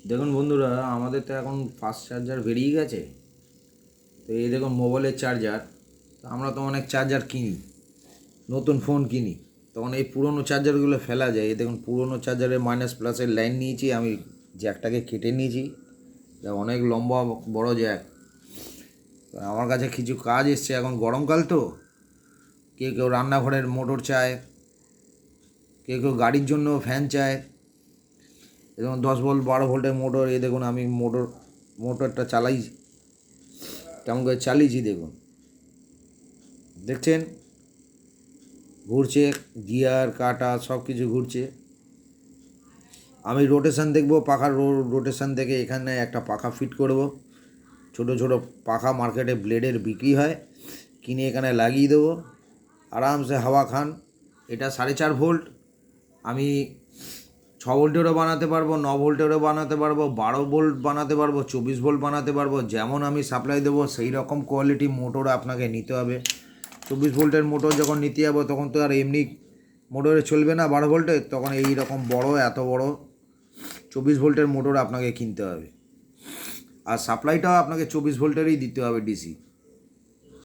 দেখুন বন্ধুরা, আমাদের তো এখন ফাস্ট চার্জার বেরিয়ে গেছে। তো এই দেখুন মোবাইলের চার্জার। তো আমরা তো অনেক চার্জার কিনি, নতুন ফোন কিনি, তখন এই পুরনো চার্জারগুলো ফেলা যায়। এই দেখুন পুরনো চার্জারের মাইনাস প্লাসের লাইন নিয়েছি আমি, জ্যাকটাকে কেটে নিয়েছি। অনেক লম্বা বড় জ্যাক। আমার কাছে কিছু কাজ এসছে, এখন গরমকাল তো কেউ কেউ রান্নাঘরের মোটর চায়, কেউ কেউ গাড়ির জন্য ফ্যান চায়। দেখুন 10 ভোল্ট 12 ভোল্টের মোটর। এই দেখুন আমি মোটরটা চালাই, কেমন করে চালিয়েছি দেখুন, দেখছেন ঘুরছে, গিয়ার কাটা সব কিছু ঘুরছে। আমি রোটেশন দেখব, পাখার রোটেশন দেখে এখানে একটা পাখা ফিট করব। ছোট ছোট পাখা মার্কেটে ব্লেডের বিক্রি হয়, কিনে এখানে লাগিয়ে দেবো, আরামসে হাওয়া খান। এটা 4.5 ভোল্ট। আমি 6 ভোল্টেরও বানাতে পারবো, 9 ভোল্টেরও বানাতে পারবো, 12 ভোল্ট বানাতে পারবো, 24 ভোল্ট বানাতে পারবো। যেমন আমি সাপ্লাই দেবো সেই রকম কোয়ালিটি মোটর আপনাকে নিতে হবে। 24 ভোল্টের মোটর যখন নিতে যাবো তখন তো আর এমনি মোটরে চলবে না 12 ভোল্টের, তখন এই রকম বড়, এত বড় 24 ভোল্টের মোটর আপনাকে কিনতে হবে। আর সাপ্লাইটাও আপনাকে 24 ভোল্টেরই দিতে হবে, ডিসি।